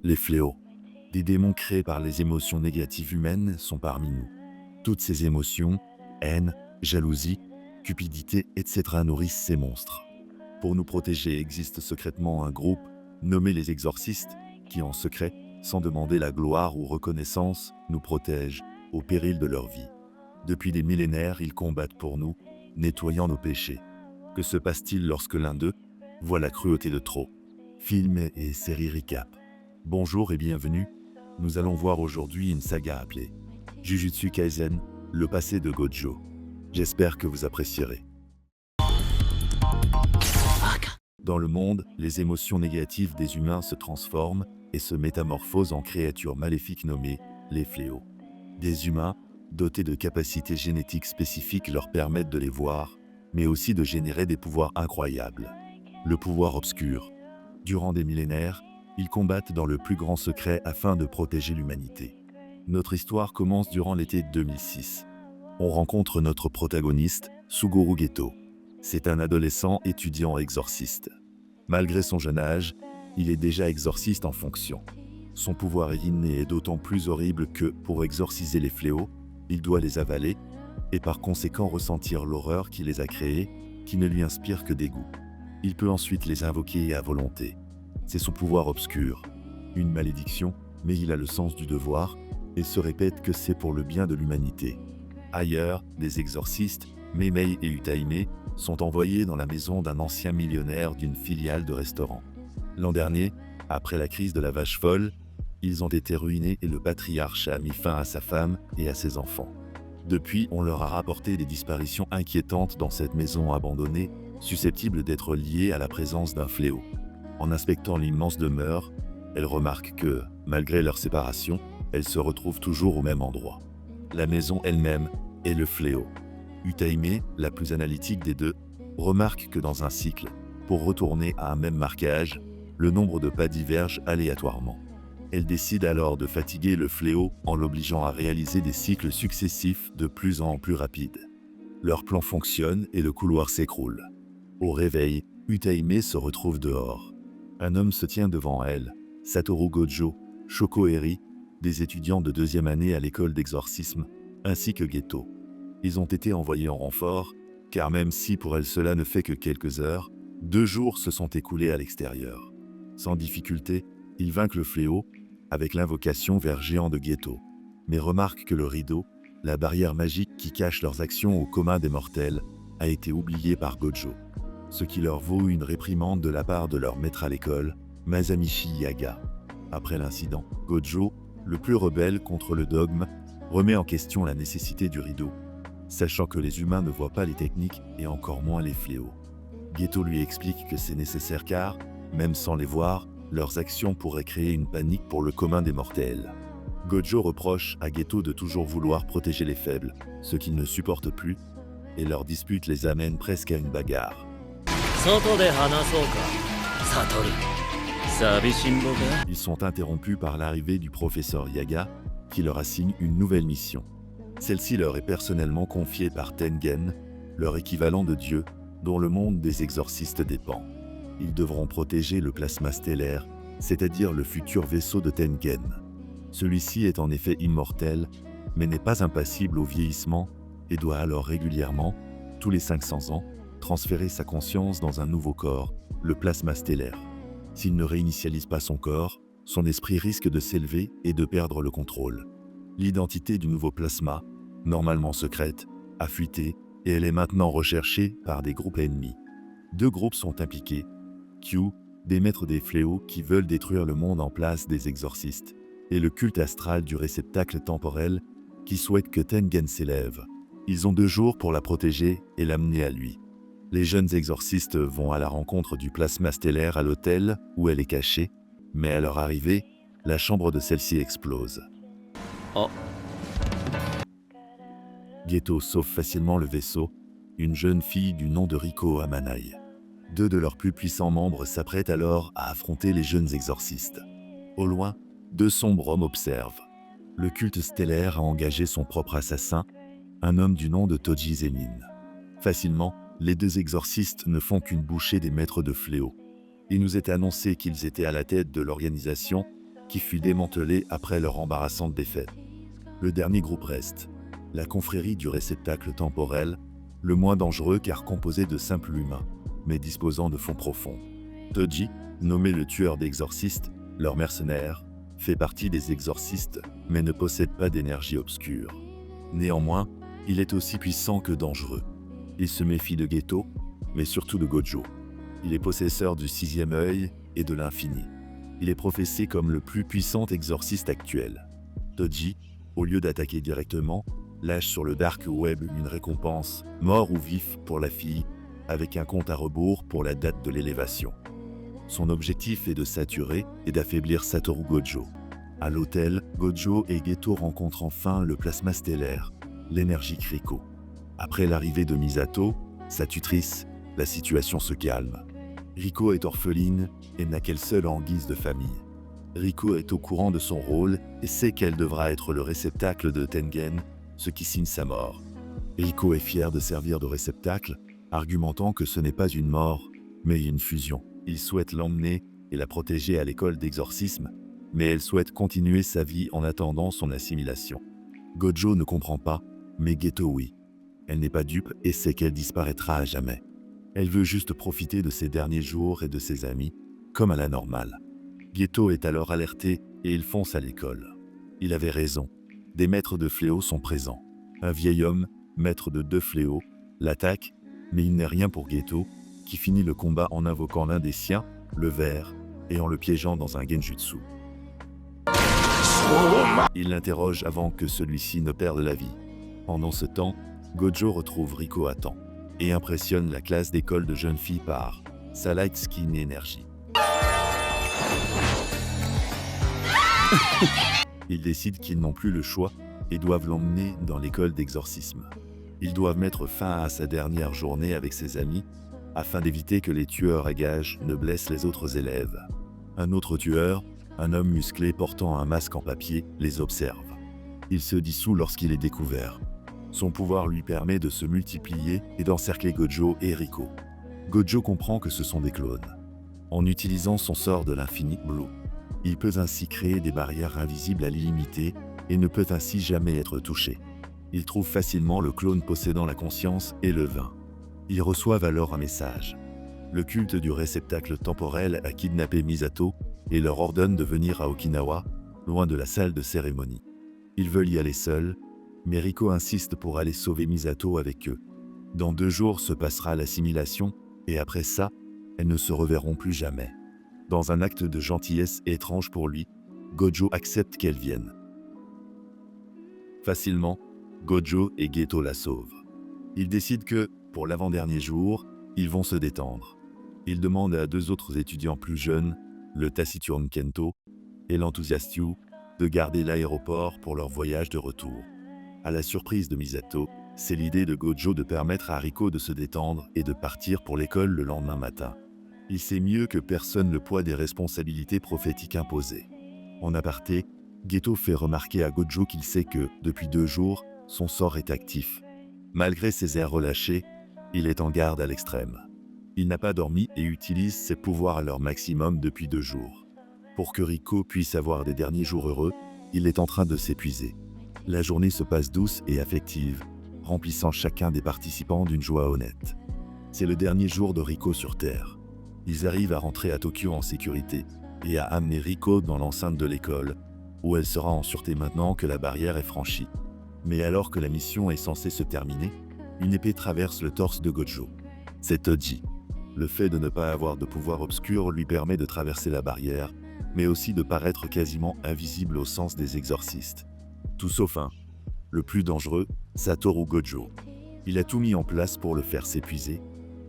Les fléaux, des démons créés par les émotions négatives humaines, sont parmi nous. Toutes ces émotions, haine, jalousie, cupidité, etc. nourrissent ces monstres. Pour nous protéger existe secrètement un groupe, nommé les exorcistes, qui en secret, sans demander la gloire ou reconnaissance, nous protègent, au péril de leur vie. Depuis des millénaires, ils combattent pour nous, nettoyant nos péchés. Que se passe-t-il lorsque l'un d'eux voit la cruauté de trop? Film et série recap. Bonjour et bienvenue, nous allons voir aujourd'hui une saga appelée Jujutsu Kaisen, le passé de Gojo. J'espère que vous apprécierez. Dans le monde, les émotions négatives des humains se transforment et se métamorphosent en créatures maléfiques nommées les fléaux. Des humains, dotés de capacités génétiques spécifiques, leur permettent de les voir, mais aussi de générer des pouvoirs incroyables. Le pouvoir obscur. Durant des millénaires, ils combattent dans le plus grand secret afin de protéger l'humanité. Notre histoire commence durant l'été 2006. On rencontre notre protagoniste, Suguru Geto. C'est un adolescent étudiant exorciste. Malgré son jeune âge, il est déjà exorciste en fonction. Son pouvoir inné est d'autant plus horrible que, pour exorciser les fléaux, il doit les avaler, et par conséquent ressentir l'horreur qui les a créés, qui ne lui inspire que dégoût. Il peut ensuite les invoquer à volonté. C'est son pouvoir obscur. Une malédiction, mais il a le sens du devoir, et se répète que c'est pour le bien de l'humanité. Ailleurs, des exorcistes, Meimei et Utaime, sont envoyés dans la maison d'un ancien millionnaire d'une filiale de restaurant. L'an dernier, après la crise de la vache folle, ils ont été ruinés et le patriarche a mis fin à sa femme et à ses enfants. Depuis, on leur a rapporté des disparitions inquiétantes dans cette maison abandonnée, susceptible d'être liée à la présence d'un fléau. En inspectant l'immense demeure, elle remarque que, malgré leur séparation, elles se retrouvent toujours au même endroit. La maison elle-même est le fléau. Utaime, la plus analytique des deux, remarque que dans un cycle, pour retourner à un même marquage, le nombre de pas diverge aléatoirement. Elle décide alors de fatiguer le fléau en l'obligeant à réaliser des cycles successifs de plus en plus rapides. Leur plan fonctionne et le couloir s'écroule. Au réveil, Utaime se retrouve dehors. Un homme se tient devant elle, Satoru Gojo, Shoko Eri, des étudiants de deuxième année à l'école d'exorcisme, ainsi que Geto. Ils ont été envoyés en renfort, car même si pour elle cela ne fait que quelques heures, 2 jours se sont écoulés à l'extérieur. Sans difficulté, ils vainquent le fléau, avec l'invocation vers géant de Geto, mais remarquent que le rideau, la barrière magique qui cache leurs actions au commun des mortels, a été oublié par Gojo. Ce qui leur vaut une réprimande de la part de leur maître à l'école, Masamichi Yaga. Après l'incident, Gojo, le plus rebelle contre le dogme, remet en question la nécessité du rideau, sachant que les humains ne voient pas les techniques et encore moins les fléaux. Geto lui explique que c'est nécessaire car, même sans les voir, leurs actions pourraient créer une panique pour le commun des mortels. Gojo reproche à Geto de toujours vouloir protéger les faibles, ce qu'il ne supporte plus, et leur dispute les amène presque à une bagarre. Ils sont interrompus par l'arrivée du professeur Yaga, qui leur assigne une nouvelle mission. Celle-ci leur est personnellement confiée par Tengen, leur équivalent de Dieu, dont le monde des exorcistes dépend. Ils devront protéger le plasma stellaire, c'est-à-dire le futur vaisseau de Tengen. Celui-ci est en effet immortel, mais n'est pas impassible au vieillissement et doit alors régulièrement, tous les 500 ans, transférer sa conscience dans un nouveau corps, le plasma stellaire. S'il ne réinitialise pas son corps, son esprit risque de s'élever et de perdre le contrôle. L'identité du nouveau plasma, normalement secrète, a fuité et elle est maintenant recherchée par des groupes ennemis. 2 groupes sont impliqués. Q, des maîtres des fléaux qui veulent détruire le monde en place des exorcistes, et le culte astral du réceptacle temporel qui souhaite que Tengen s'élève. Ils ont 2 jours pour la protéger et l'amener à lui. Les jeunes exorcistes vont à la rencontre du plasma stellaire à l'hôtel où elle est cachée, mais à leur arrivée, la chambre de celle-ci explose. Oh. Geto sauve facilement le vaisseau, une jeune fille du nom de Riko Amanai. 2 de leurs plus puissants membres s'apprêtent alors à affronter les jeunes exorcistes. Au loin, 2 sombres hommes observent. Le culte stellaire a engagé son propre assassin, un homme du nom de Toji Zenin. Facilement, les 2 exorcistes ne font qu'une bouchée des maîtres de fléau. Il nous est annoncé qu'ils étaient à la tête de l'organisation, qui fut démantelée après leur embarrassante défaite. Le dernier groupe reste la confrérie du réceptacle temporel, le moins dangereux car composé de simples humains, mais disposant de fonds profonds. Toji, nommé le tueur d'exorcistes, leur mercenaire, fait partie des exorcistes, mais ne possède pas d'énergie obscure. Néanmoins, il est aussi puissant que dangereux. Il se méfie de Geto, mais surtout de Gojo. Il est possesseur du sixième œil et de l'infini. Il est professé comme le plus puissant exorciste actuel. Toji, au lieu d'attaquer directement, lâche sur le dark web une récompense, mort ou vif pour la fille, avec un compte à rebours pour la date de l'élévation. Son objectif est de saturer et d'affaiblir Satoru Gojo. À l'hôtel, Gojo et Geto rencontrent enfin le plasma stellaire, l'énergie Riko. Après l'arrivée de Misato, sa tutrice, la situation se calme. Riko est orpheline et n'a qu'elle seule en guise de famille. Riko est au courant de son rôle et sait qu'elle devra être le réceptacle de Tengen, ce qui signe sa mort. Riko est fier de servir de réceptacle, argumentant que ce n'est pas une mort, mais une fusion. Il souhaite l'emmener et la protéger à l'école d'exorcisme, mais elle souhaite continuer sa vie en attendant son assimilation. Gojo ne comprend pas, mais Geto oui. Elle n'est pas dupe et sait qu'elle disparaîtra à jamais. Elle veut juste profiter de ses derniers jours et de ses amis, comme à la normale. Geto est alors alerté et il fonce à l'école. Il avait raison. Des maîtres de fléaux sont présents. Un vieil homme, maître de 2 fléaux, l'attaque, mais il n'est rien pour Geto, qui finit le combat en invoquant l'un des siens, le ver, et en le piégeant dans un genjutsu. Il l'interroge avant que celui-ci ne perde la vie. Pendant ce temps, Gojo retrouve Riko à temps et impressionne la classe d'école de jeunes filles par sa light skin énergie. Ils décident qu'ils n'ont plus le choix et doivent l'emmener dans l'école d'exorcisme. Ils doivent mettre fin à sa dernière journée avec ses amis afin d'éviter que les tueurs à gages ne blessent les autres élèves. Un autre tueur, un homme musclé portant un masque en papier, les observe. Il se dissout lorsqu'il est découvert. Son pouvoir lui permet de se multiplier et d'encercler Gojo et Riko. Gojo comprend que ce sont des clones. En utilisant son sort de l'infini Blue, il peut ainsi créer des barrières invisibles à l'illimité et ne peut ainsi jamais être touché. Ils trouvent facilement le clone possédant la conscience et le vin. Ils reçoivent alors un message. Le culte du réceptacle temporel a kidnappé Misato et leur ordonne de venir à Okinawa, loin de la salle de cérémonie. Ils veulent y aller seuls, mais Riko insiste pour aller sauver Misato avec eux. Dans 2 jours se passera l'assimilation, et après ça, elles ne se reverront plus jamais. Dans un acte de gentillesse étrange pour lui, Gojo accepte qu'elle vienne. Facilement, Gojo et Geto la sauvent. Ils décident que, pour l'avant-dernier jour, ils vont se détendre. Ils demandent à 2 autres étudiants plus jeunes, le taciturne Kento et l'enthousiaste Yu, de garder l'aéroport pour leur voyage de retour. À la surprise de Misato, c'est l'idée de Gojo de permettre à Riko de se détendre et de partir pour l'école le lendemain matin. Il sait mieux que personne le poids des responsabilités prophétiques imposées. En aparté, Geto fait remarquer à Gojo qu'il sait que, depuis 2 jours, son sort est actif. Malgré ses airs relâchés, il est en garde à l'extrême. Il n'a pas dormi et utilise ses pouvoirs à leur maximum depuis 2 jours. Pour que Riko puisse avoir des derniers jours heureux, il est en train de s'épuiser. La journée se passe douce et affective, remplissant chacun des participants d'une joie honnête. C'est le dernier jour de Riko sur Terre. Ils arrivent à rentrer à Tokyo en sécurité et à amener Riko dans l'enceinte de l'école, où elle sera en sûreté maintenant que la barrière est franchie. Mais alors que la mission est censée se terminer, une épée traverse le torse de Gojo. C'est Toji. Le fait de ne pas avoir de pouvoir obscur lui permet de traverser la barrière, mais aussi de paraître quasiment invisible au sens des exorcistes. Tout sauf un. Le plus dangereux, Satoru Gojo. Il a tout mis en place pour le faire s'épuiser,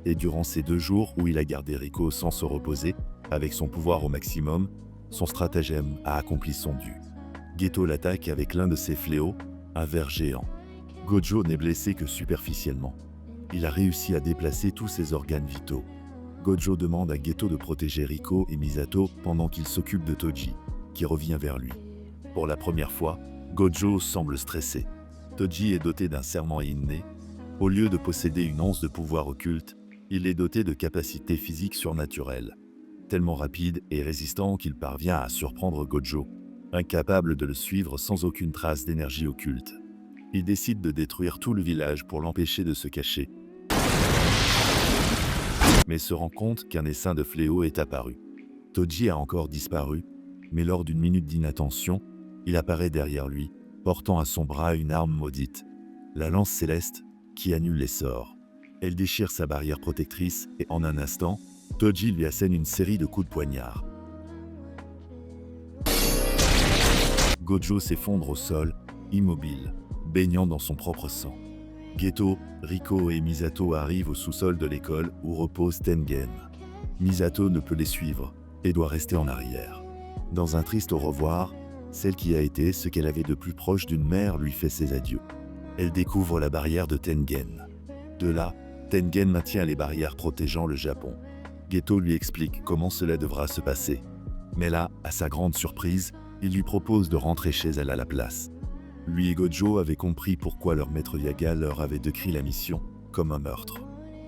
et durant ces 2 jours où il a gardé Riko sans se reposer, avec son pouvoir au maximum, son stratagème a accompli son dû. Geto l'attaque avec l'un de ses fléaux, un ver géant. Gojo n'est blessé que superficiellement. Il a réussi à déplacer tous ses organes vitaux. Gojo demande à Geto de protéger Riko et Misato pendant qu'il s'occupe de Toji, qui revient vers lui. Pour la première fois, Gojo semble stressé. Toji est doté d'un serment inné. Au lieu de posséder une once de pouvoir occulte, il est doté de capacités physiques surnaturelles. Tellement rapide et résistant qu'il parvient à surprendre Gojo, incapable de le suivre sans aucune trace d'énergie occulte. Il décide de détruire tout le village pour l'empêcher de se cacher, mais se rend compte qu'un essaim de fléaux est apparu. Toji a encore disparu, mais lors d'une minute d'inattention, il apparaît derrière lui, portant à son bras une arme maudite, la lance céleste, qui annule les sorts. Elle déchire sa barrière protectrice et en un instant, Toji lui assène une série de coups de poignard. Gojo s'effondre au sol, immobile, baignant dans son propre sang. Geto, Riko et Misato arrivent au sous-sol de l'école où repose Tengen. Misato ne peut les suivre et doit rester en arrière. Dans un triste au revoir, celle qui a été ce qu'elle avait de plus proche d'une mère lui fait ses adieux. Elle découvre la barrière de Tengen. De là, Tengen maintient les barrières protégeant le Japon. Geto lui explique comment cela devra se passer. Mais là, à sa grande surprise, il lui propose de rentrer chez elle à la place. Lui et Gojo avaient compris pourquoi leur maître Yaga leur avait décrit la mission comme un meurtre.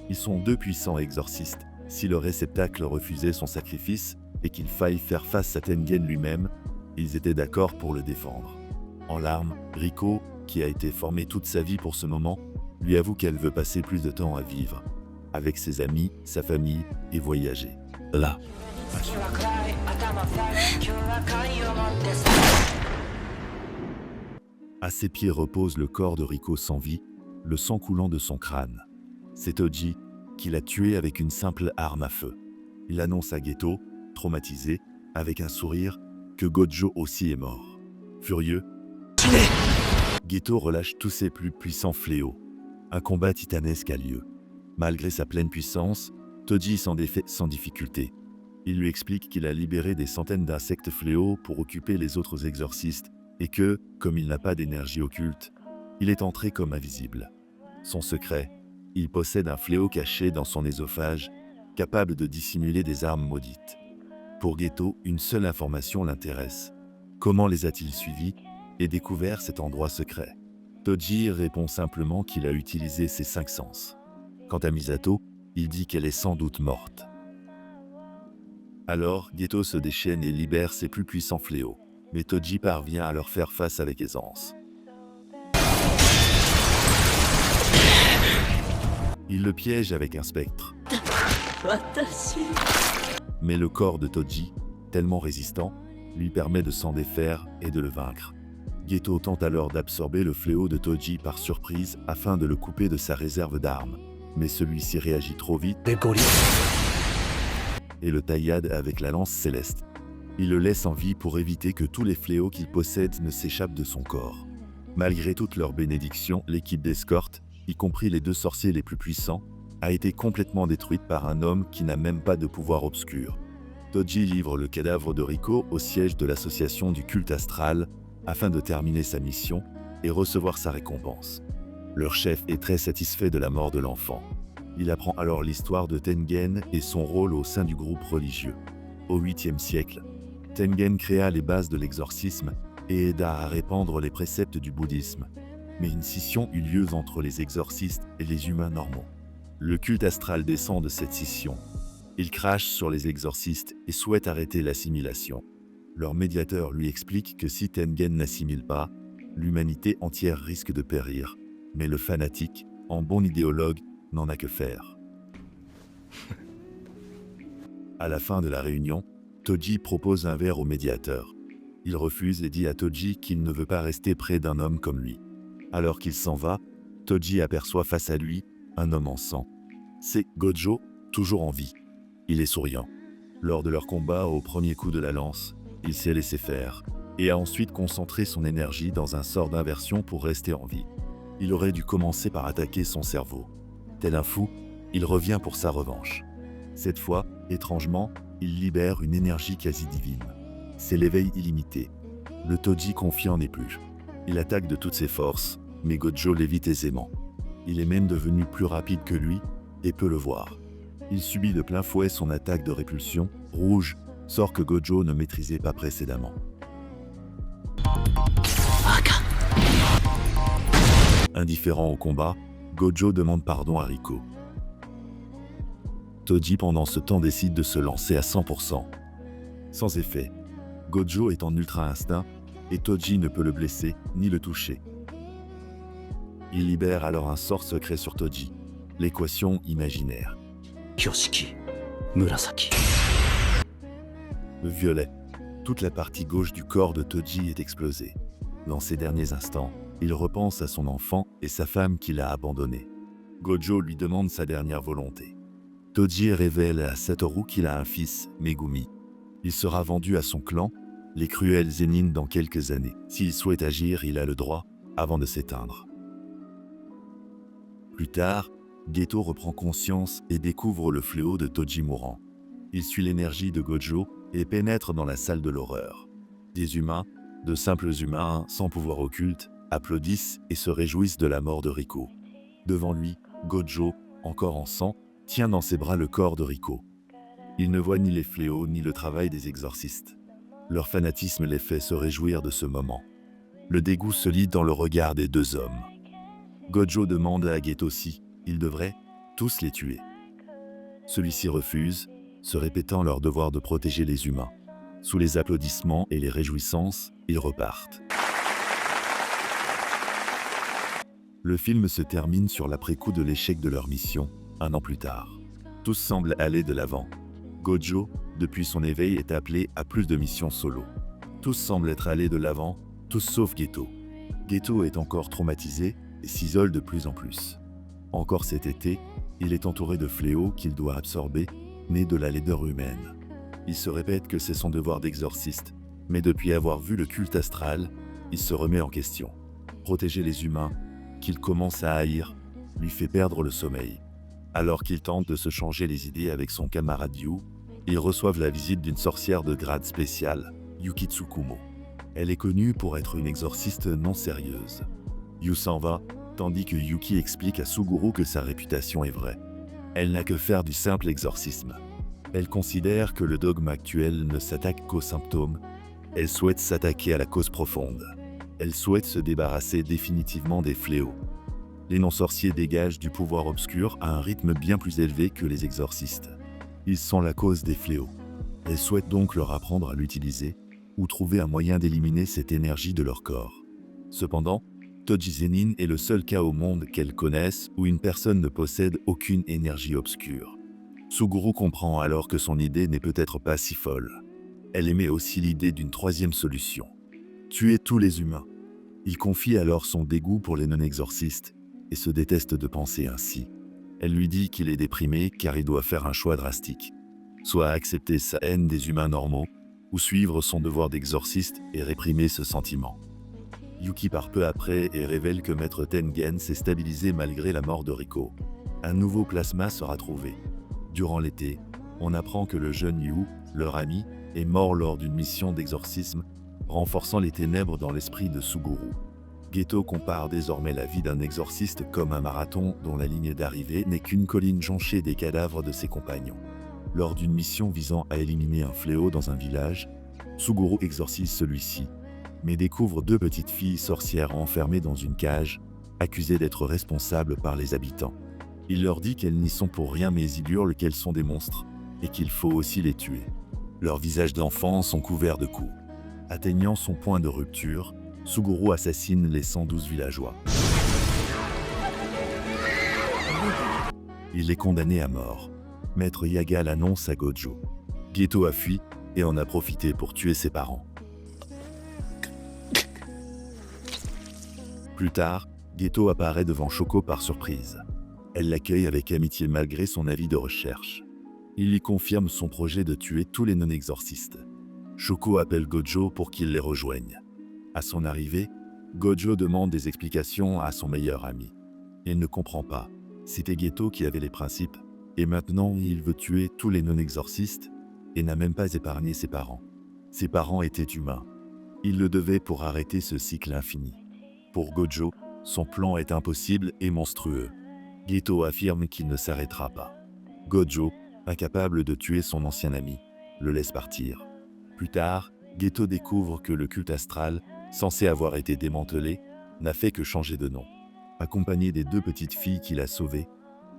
Ils sont deux puissants exorcistes. Si le réceptacle refusait son sacrifice et qu'il faille faire face à Tengen lui-même, ils étaient d'accord pour le défendre. En larmes, Riko, qui a été formée toute sa vie pour ce moment, lui avoue qu'elle veut passer plus de temps à vivre, avec ses amis, sa famille et voyager. Là. À ses pieds repose le corps de Riko sans vie, le sang coulant de son crâne. C'est Toji qui l'a tué avec une simple arme à feu. Il annonce à Geto, traumatisé, avec un sourire, que Gojo aussi est mort. Furieux, Geto relâche tous ses plus puissants fléaux. Un combat titanesque a lieu. Malgré sa pleine puissance, Toji s'en défait sans difficulté. Il lui explique qu'il a libéré des centaines d'insectes fléaux pour occuper les autres exorcistes et que, comme il n'a pas d'énergie occulte, il est entré comme invisible. Son secret, il possède un fléau caché dans son œsophage, capable de dissimuler des armes maudites. Pour Geto, une seule information l'intéresse. Comment les a-t-il suivis et découvert cet endroit secret? Toji répond simplement qu'il a utilisé ses 5 sens. Quant à Misato, il dit qu'elle est sans doute morte. Alors, Geto se déchaîne et libère ses plus puissants fléaux, mais Toji parvient à leur faire face avec aisance. Il le piège avec un spectre. Mais le corps de Toji, tellement résistant, lui permet de s'en défaire et de le vaincre. Geto tente alors d'absorber le fléau de Toji par surprise afin de le couper de sa réserve d'armes, mais celui-ci réagit trop vite et le taillade avec la lance céleste. Il le laisse en vie pour éviter que tous les fléaux qu'il possède ne s'échappent de son corps. Malgré toutes leurs bénédictions, l'équipe d'escorte, y compris les 2 sorciers les plus puissants, a été complètement détruite par un homme qui n'a même pas de pouvoir obscur. Toji livre le cadavre de Riko au siège de l'association du culte astral afin de terminer sa mission et recevoir sa récompense. Leur chef est très satisfait de la mort de l'enfant. Il apprend alors l'histoire de Tengen et son rôle au sein du groupe religieux. Au 8e siècle, Tengen créa les bases de l'exorcisme et aida à répandre les préceptes du bouddhisme. Mais une scission eut lieu entre les exorcistes et les humains normaux. Le culte astral descend de cette scission. Il crache sur les exorcistes et souhaite arrêter l'assimilation. Leur médiateur lui explique que si Tengen n'assimile pas, l'humanité entière risque de périr. Mais le fanatique, en bon idéologue, n'en a que faire. À la fin de la réunion, Toji propose un verre au médiateur. Il refuse et dit à Toji qu'il ne veut pas rester près d'un homme comme lui. Alors qu'il s'en va, Toji aperçoit face à lui un homme en sang. C'est Gojo, toujours en vie. Il est souriant. Lors de leur combat au premier coup de la lance, il s'est laissé faire et a ensuite concentré son énergie dans un sort d'inversion pour rester en vie. Il aurait dû commencer par attaquer son cerveau. Tel un fou, il revient pour sa revanche. Cette fois, étrangement, il libère une énergie quasi divine. C'est l'éveil illimité. Le Toji confiant n'est plus. Il attaque de toutes ses forces, mais Gojo l'évite aisément. Il est même devenu plus rapide que lui et peut le voir. Il subit de plein fouet son attaque de répulsion, rouge, sort que Gojo ne maîtrisait pas précédemment. Indifférent au combat, Gojo demande pardon à Riko. Toji pendant ce temps décide de se lancer à 100%. Sans effet. Gojo est en ultra instinct, et Toji ne peut le blesser, ni le toucher. Il libère alors un sort secret sur Toji, l'équation imaginaire. Yoshiki, Murasaki. Le violet. Toute la partie gauche du corps de Toji est explosée. Dans ces derniers instants, il repense à son enfant et sa femme qu'il a abandonné. Gojo lui demande sa dernière volonté. Toji révèle à Satoru qu'il a un fils, Megumi. Il sera vendu à son clan, les cruels Zenin, dans quelques années. S'il souhaite agir, il a le droit, avant de s'éteindre. Plus tard, Geto reprend conscience et découvre le fléau de Toji mourant. Il suit l'énergie de Gojo et pénètre dans la salle de l'horreur. Des humains, de simples humains sans pouvoir occulte, applaudissent et se réjouissent de la mort de Riko. Devant lui, Gojo, encore en sang, tient dans ses bras le corps de Riko. Il ne voit ni les fléaux ni le travail des exorcistes. Leur fanatisme les fait se réjouir de ce moment. Le dégoût se lit dans le regard des deux hommes. Gojo demande à Geto si ils devraient tous les tuer. Celui-ci refuse, se répétant leur devoir de protéger les humains. Sous les applaudissements et les réjouissances, ils repartent. Le film se termine sur l'après-coup de l'échec de leur mission, un an plus tard. Tous semblent aller de l'avant. Gojo, depuis son éveil, est appelé à plus de missions solo. Tous semblent être allés de l'avant, tous sauf Geto. Geto est encore traumatisé et s'isole de plus en plus. Encore cet été, il est entouré de fléaux qu'il doit absorber, nés de la laideur humaine. Il se répète que c'est son devoir d'exorciste, mais depuis avoir vu le culte astral, il se remet en question. Protéger les humains, qu'il commence à haïr, lui fait perdre le sommeil. Alors qu'il tente de se changer les idées avec son camarade Yu, ils reçoivent la visite d'une sorcière de grade spécial, Yuki Tsukumo. Elle est connue pour être une exorciste non sérieuse. Yu s'en va, tandis que Yuki explique à Suguru que sa réputation est vraie. Elle n'a que faire du simple exorcisme. Elle considère que le dogme actuel ne s'attaque qu'aux symptômes. Elle souhaite s'attaquer à la cause profonde. Elle souhaite se débarrasser définitivement des fléaux. Les non-sorciers dégagent du pouvoir obscur à un rythme bien plus élevé que les exorcistes. Ils sont la cause des fléaux. Elle souhaite donc leur apprendre à l'utiliser ou trouver un moyen d'éliminer cette énergie de leur corps. Cependant, Toji Zenin est le seul cas au monde qu'elle connaisse où une personne ne possède aucune énergie obscure. Suguru comprend alors que son idée n'est peut-être pas si folle. Elle émet aussi l'idée d'une troisième solution. Tuer tous les humains. Il confie alors son dégoût pour les non-exorcistes et se déteste de penser ainsi. Elle lui dit qu'il est déprimé car il doit faire un choix drastique. Soit accepter sa haine des humains normaux, ou suivre son devoir d'exorciste et réprimer ce sentiment. Yuki part peu après et révèle que Maître Tengen s'est stabilisé malgré la mort de Riko. Un nouveau plasma sera trouvé. Durant l'été, on apprend que le jeune Yu, leur ami, est mort lors d'une mission d'exorcisme, renforçant les ténèbres dans l'esprit de Suguru. Geto compare désormais la vie d'un exorciste comme un marathon dont la ligne d'arrivée n'est qu'une colline jonchée des cadavres de ses compagnons. Lors d'une mission visant à éliminer un fléau dans un village, Suguru exorcise celui-ci, mais découvre deux petites filles sorcières enfermées dans une cage, accusées d'être responsables par les habitants. Il leur dit qu'elles n'y sont pour rien mais ils hurlent qu'elles sont des monstres, et qu'il faut aussi les tuer. Leurs visages d'enfants sont couverts de coups. Atteignant son point de rupture, Suguru assassine les 112 villageois. Il est condamné à mort. Maître Yaga l'annonce à Gojo. Geto a fui et en a profité pour tuer ses parents. Plus tard, Geto apparaît devant Shoko par surprise. Elle l'accueille avec amitié malgré son avis de recherche. Il lui confirme son projet de tuer tous les non-exorcistes. Shoko appelle Gojo pour qu'il les rejoigne. À son arrivée, Gojo demande des explications à son meilleur ami. Il ne comprend pas. C'était Geto qui avait les principes, et maintenant il veut tuer tous les non-exorcistes et n'a même pas épargné ses parents. Ses parents étaient humains. Il le devait pour arrêter ce cycle infini. Pour Gojo, son plan est impossible et monstrueux. Geto affirme qu'il ne s'arrêtera pas. Gojo, incapable de tuer son ancien ami, le laisse partir. Plus tard, Geto découvre que le culte astral, censé avoir été démantelé, n'a fait que changer de nom. Accompagné des deux petites filles qu'il a sauvées,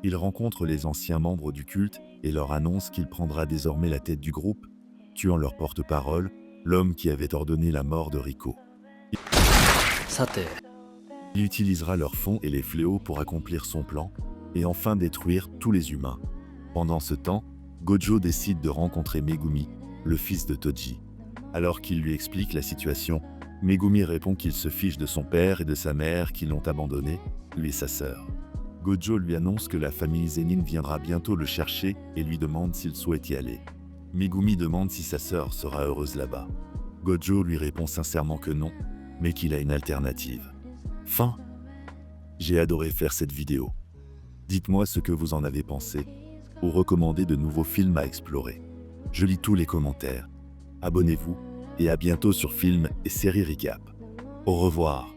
il rencontre les anciens membres du culte et leur annonce qu'il prendra désormais la tête du groupe, tuant leur porte-parole, l'homme qui avait ordonné la mort de Rico. さて Il utilisera leurs fonds et les fléaux pour accomplir son plan, et enfin détruire tous les humains. Pendant ce temps, Gojo décide de rencontrer Megumi, le fils de Toji. Alors qu'il lui explique la situation, Megumi répond qu'il se fiche de son père et de sa mère qui l'ont abandonné, lui et sa sœur. Gojo lui annonce que la famille Zenin viendra bientôt le chercher et lui demande s'il souhaite y aller. Megumi demande si sa sœur sera heureuse là-bas. Gojo lui répond sincèrement que non, mais qu'il a une alternative. Fin. J'ai adoré faire cette vidéo. Dites-moi ce que vous en avez pensé, ou recommandez de nouveaux films à explorer. Je lis tous les commentaires. Abonnez-vous, et à bientôt sur Film et Série Recap. Au revoir.